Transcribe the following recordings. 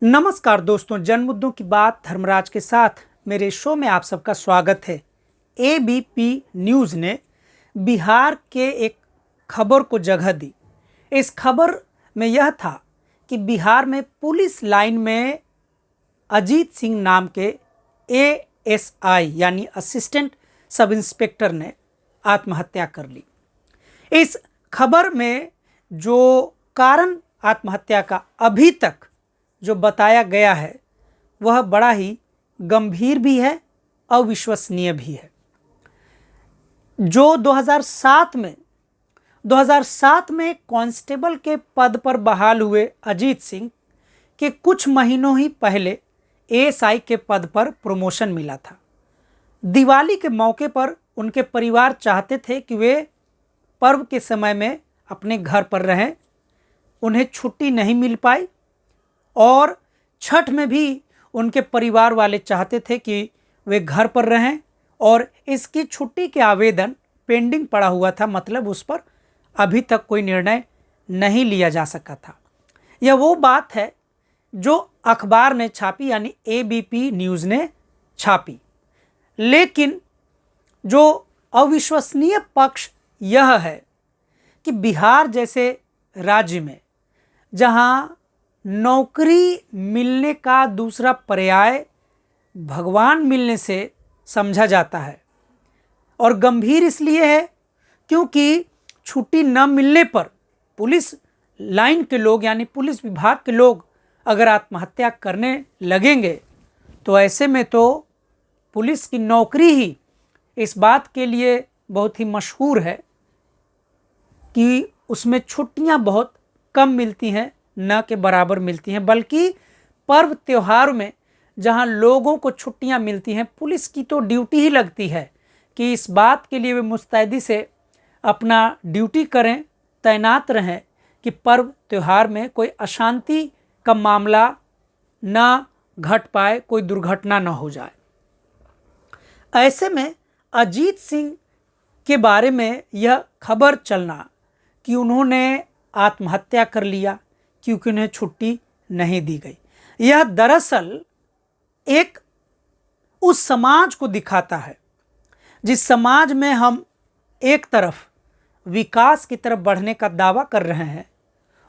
नमस्कार दोस्तों, जन मुद्दों की बात धर्मराज के साथ मेरे शो में आप सबका स्वागत है। एबीपी न्यूज़ ने बिहार के एक खबर को जगह दी। इस खबर में यह था कि बिहार में पुलिस लाइन में अजीत सिंह नाम के एएसआई यानी असिस्टेंट सब इंस्पेक्टर ने आत्महत्या कर ली। इस खबर में जो कारण आत्महत्या का अभी तक जो बताया गया है वह बड़ा ही गंभीर भी है, अविश्वसनीय भी है। जो 2007 में कांस्टेबल के पद पर बहाल हुए अजीत सिंह के कुछ महीनों ही पहले एएसआई के पद पर प्रमोशन मिला था। दिवाली के मौके पर उनके परिवार चाहते थे कि वे पर्व के समय में अपने घर पर रहें, उन्हें छुट्टी नहीं मिल पाई और छठ में भी उनके परिवार वाले चाहते थे कि वे घर पर रहें और इसकी छुट्टी के आवेदन पेंडिंग पड़ा हुआ था, मतलब उस पर अभी तक कोई निर्णय नहीं लिया जा सका था। यह वो बात है जो अखबार ने छापी यानी एबीपी न्यूज़ ने छापी। लेकिन जो अविश्वसनीय पक्ष यह है कि बिहार जैसे राज्य में जहां नौकरी मिलने का दूसरा पर्याय भगवान मिलने से समझा जाता है, और गंभीर इसलिए है क्योंकि छुट्टी न मिलने पर पुलिस लाइन के लोग यानी पुलिस विभाग के लोग अगर आत्महत्या करने लगेंगे तो ऐसे में तो पुलिस की नौकरी ही इस बात के लिए बहुत ही मशहूर है कि उसमें छुट्टियां बहुत कम मिलती हैं, न के बराबर मिलती हैं। बल्कि पर्व त्योहार में जहां लोगों को छुट्टियां मिलती हैं, पुलिस की तो ड्यूटी ही लगती है कि इस बात के लिए वे मुस्तैदी से अपना ड्यूटी करें, तैनात रहें कि पर्व त्योहार में कोई अशांति का मामला न घट पाए, कोई दुर्घटना न हो जाए। ऐसे में अजीत सिंह के बारे में यह खबर चलना कि उन्होंने आत्महत्या कर लिया क्योंकि उन्हें छुट्टी नहीं दी गई, यह दरअसल एक उस समाज को दिखाता है जिस समाज में हम एक तरफ विकास की तरफ बढ़ने का दावा कर रहे हैं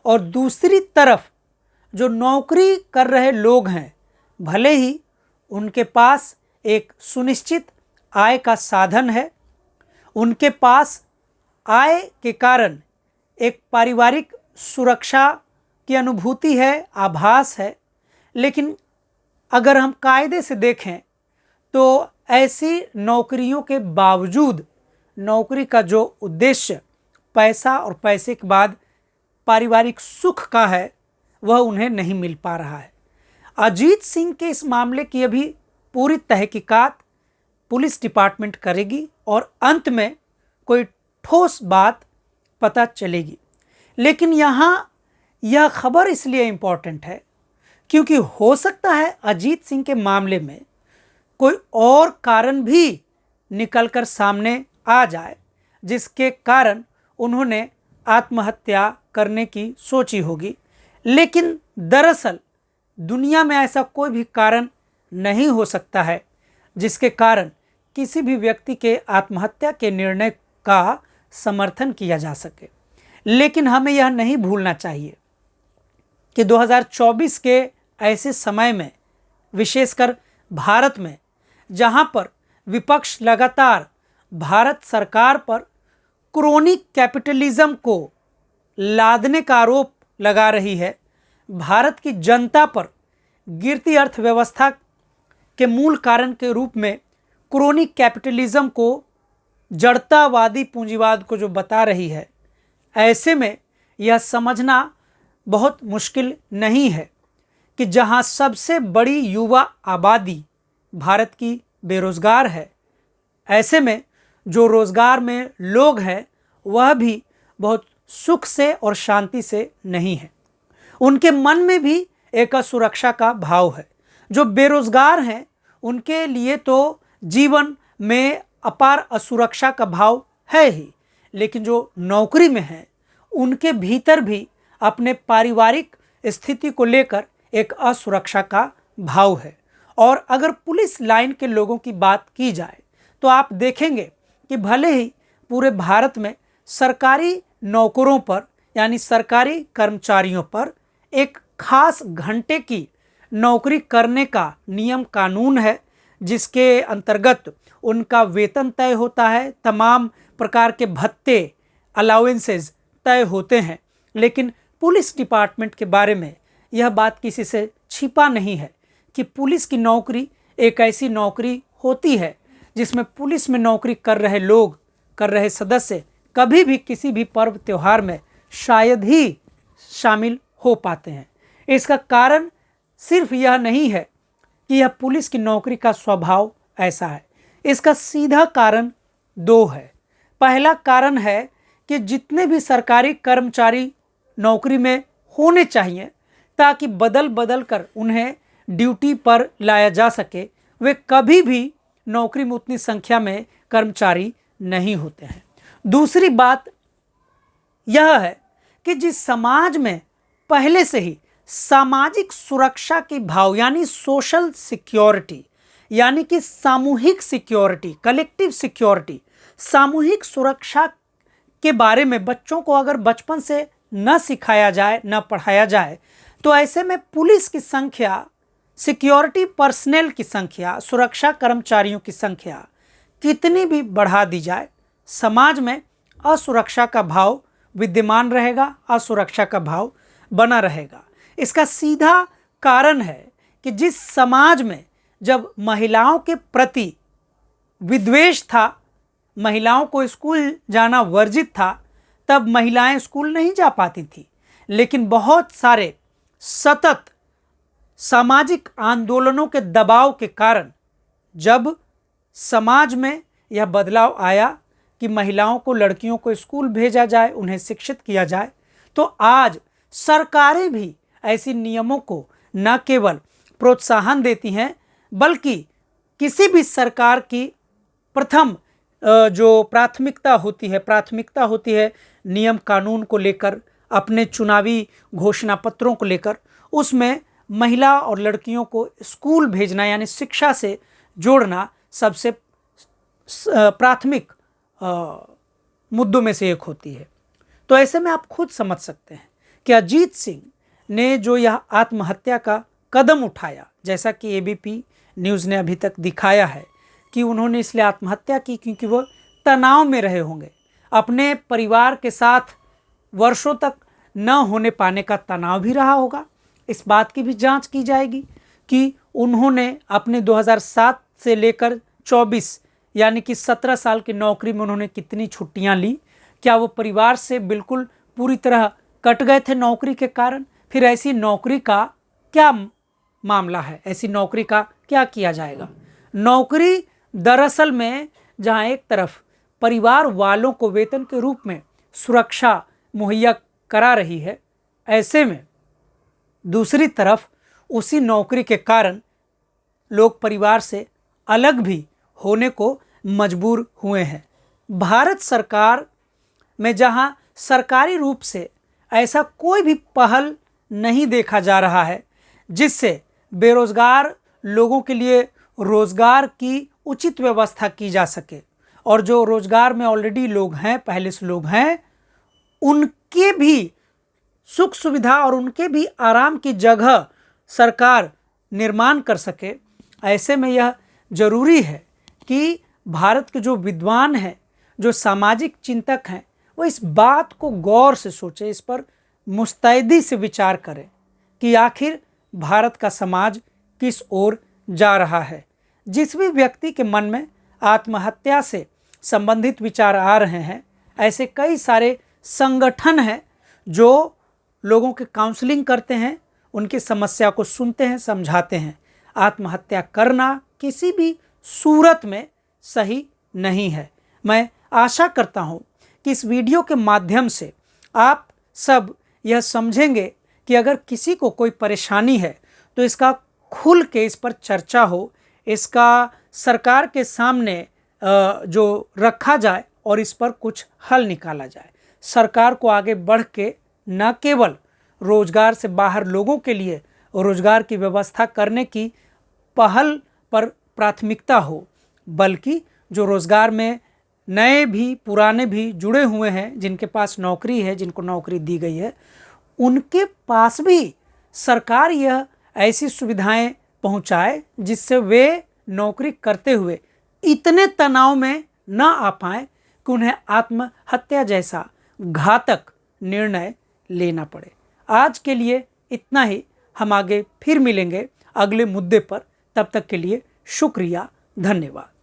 और दूसरी तरफ जो नौकरी कर रहे लोग हैं, भले ही उनके पास एक सुनिश्चित आय का साधन है, उनके पास आय के कारण एक पारिवारिक सुरक्षा की अनुभूति है, आभास है, लेकिन अगर हम कायदे से देखें तो ऐसी नौकरियों के बावजूद नौकरी का जो उद्देश्य पैसा और पैसे के बाद पारिवारिक सुख का है वह उन्हें नहीं मिल पा रहा है। अजीत सिंह के इस मामले की अभी पूरी तहकीकात पुलिस डिपार्टमेंट करेगी और अंत में कोई ठोस बात पता चलेगी। लेकिन यहाँ यह खबर इसलिए इम्पॉर्टेंट है क्योंकि हो सकता है अजीत सिंह के मामले में कोई और कारण भी निकलकर सामने आ जाए जिसके कारण उन्होंने आत्महत्या करने की सोची होगी। लेकिन दरअसल दुनिया में ऐसा कोई भी कारण नहीं हो सकता है जिसके कारण किसी भी व्यक्ति के आत्महत्या के निर्णय का समर्थन किया जा सके। लेकिन हमें यह नहीं भूलना चाहिए कि 2024 के ऐसे समय में, विशेषकर भारत में, जहां पर विपक्ष लगातार भारत सरकार पर क्रोनिक कैपिटलिज्म को लादने का आरोप लगा रही है, भारत की जनता पर गिरती अर्थव्यवस्था के मूल कारण के रूप में क्रोनिक कैपिटलिज्म को, जड़तावादी पूंजीवाद को जो बता रही है, ऐसे में यह समझना बहुत मुश्किल नहीं है कि जहां सबसे बड़ी युवा आबादी भारत की बेरोज़गार है, ऐसे में जो रोज़गार में लोग हैं वह भी बहुत सुख से और शांति से नहीं है। उनके मन में भी एक असुरक्षा का भाव है। जो बेरोज़गार हैं उनके लिए तो जीवन में अपार असुरक्षा का भाव है ही, लेकिन जो नौकरी में हैं उनके भीतर भी अपने पारिवारिक स्थिति को लेकर एक असुरक्षा का भाव है। और अगर पुलिस लाइन के लोगों की बात की जाए तो आप देखेंगे कि भले ही पूरे भारत में सरकारी नौकरों पर यानी सरकारी कर्मचारियों पर एक खास घंटे की नौकरी करने का नियम कानून है, जिसके अंतर्गत उनका वेतन तय होता है, तमाम प्रकार के भत्ते अलाउंसेस तय होते हैं, लेकिन पुलिस डिपार्टमेंट के बारे में यह बात किसी से छिपा नहीं है कि पुलिस की नौकरी एक ऐसी नौकरी होती है जिसमें पुलिस में नौकरी कर रहे लोग, कर रहे सदस्य कभी भी किसी भी पर्व त्योहार में शायद ही शामिल हो पाते हैं। इसका कारण सिर्फ यह नहीं है कि यह पुलिस की नौकरी का स्वभाव ऐसा है, इसका सीधा कारण दो है। पहला कारण है कि जितने भी सरकारी कर्मचारी नौकरी में होने चाहिए ताकि बदल बदल कर उन्हें ड्यूटी पर लाया जा सके, वे कभी भी नौकरी में उतनी संख्या में कर्मचारी नहीं होते हैं। दूसरी बात यह है कि जिस समाज में पहले से ही सामाजिक सुरक्षा की भाव यानी सोशल सिक्योरिटी यानी कि सामूहिक सिक्योरिटी, कलेक्टिव सिक्योरिटी, सामूहिक सुरक्षा के बारे में बच्चों को अगर बचपन से न सिखाया जाए, न पढ़ाया जाए, तो ऐसे में पुलिस की संख्या, सिक्योरिटी पर्सनल की संख्या, सुरक्षा कर्मचारियों की संख्या कितनी भी बढ़ा दी जाए, समाज में असुरक्षा का भाव विद्यमान रहेगा, असुरक्षा का भाव बना रहेगा। इसका सीधा कारण है कि जिस समाज में जब महिलाओं के प्रति विद्वेष था, महिलाओं को स्कूल जाना वर्जित था, तब महिलाएं स्कूल नहीं जा पाती थी। लेकिन बहुत सारे सतत सामाजिक आंदोलनों के दबाव के कारण जब समाज में यह बदलाव आया कि महिलाओं को, लड़कियों को स्कूल भेजा जाए, उन्हें शिक्षित किया जाए, तो आज सरकारें भी ऐसी नियमों को न केवल प्रोत्साहन देती हैं, बल्कि किसी भी सरकार की प्रथम जो प्राथमिकता होती है नियम कानून को लेकर, अपने चुनावी घोषणा पत्रों को लेकर, उसमें महिला और लड़कियों को स्कूल भेजना यानी शिक्षा से जोड़ना सबसे प्राथमिक मुद्दों में से एक होती है। तो ऐसे में आप खुद समझ सकते हैं कि अजीत सिंह ने जो यह आत्महत्या का कदम उठाया, जैसा कि एबीपी न्यूज़ ने अभी तक दिखाया है कि उन्होंने इसलिए आत्महत्या की क्योंकि वो तनाव में रहे होंगे, अपने परिवार के साथ वर्षों तक न होने पाने का तनाव भी रहा होगा। इस बात की भी जांच की जाएगी कि उन्होंने अपने 2007 से लेकर 24 यानी कि 17 साल की नौकरी में उन्होंने कितनी छुट्टियां ली, क्या वो परिवार से बिल्कुल पूरी तरह कट गए थे नौकरी के कारण? फिर ऐसी नौकरी का क्या मामला है, ऐसी नौकरी का क्या किया जाएगा? नौकरी दरअसल में जहां एक तरफ परिवार वालों को वेतन के रूप में सुरक्षा मुहैया करा रही है, ऐसे में दूसरी तरफ उसी नौकरी के कारण लोग परिवार से अलग भी होने को मजबूर हुए हैं। भारत सरकार में जहां सरकारी रूप से ऐसा कोई भी पहल नहीं देखा जा रहा है जिससे बेरोजगार लोगों के लिए रोजगार की उचित व्यवस्था की जा सके, और जो रोजगार में ऑलरेडी लोग हैं, पहले से लोग हैं, उनके भी सुख सुविधा और उनके भी आराम की जगह सरकार निर्माण कर सके, ऐसे में यह जरूरी है कि भारत के जो विद्वान हैं, जो सामाजिक चिंतक हैं, वो इस बात को गौर से सोचें, इस पर मुस्तैदी से विचार करें कि आखिर भारत का समाज किस ओर जा रहा है। जिस भी व्यक्ति के मन में आत्महत्या से संबंधित विचार आ रहे हैं, ऐसे कई सारे संगठन हैं जो लोगों के काउंसलिंग करते हैं, उनकी समस्या को सुनते हैं, समझाते हैं। आत्महत्या करना किसी भी सूरत में सही नहीं है। मैं आशा करता हूँ कि इस वीडियो के माध्यम से आप सब यह समझेंगे कि अगर किसी को कोई परेशानी है तो इसका खुल के इस पर चर्चा हो, इसका सरकार के सामने जो रखा जाए और इस पर कुछ हल निकाला जाए। सरकार को आगे बढ़ के न केवल रोजगार से बाहर लोगों के लिए रोजगार की व्यवस्था करने की पहल पर प्राथमिकता हो, बल्कि जो रोजगार में नए भी पुराने भी जुड़े हुए हैं, जिनके पास नौकरी है, जिनको नौकरी दी गई है, उनके पास भी सरकार यह ऐसी सुविधाएं पहुंचाए जिससे वे नौकरी करते हुए इतने तनाव में न आ पाए कि उन्हें आत्महत्या जैसा घातक निर्णय लेना पड़े। आज के लिए इतना ही। हम आगे फिर मिलेंगे अगले मुद्दे पर। तब तक के लिए शुक्रिया, धन्यवाद।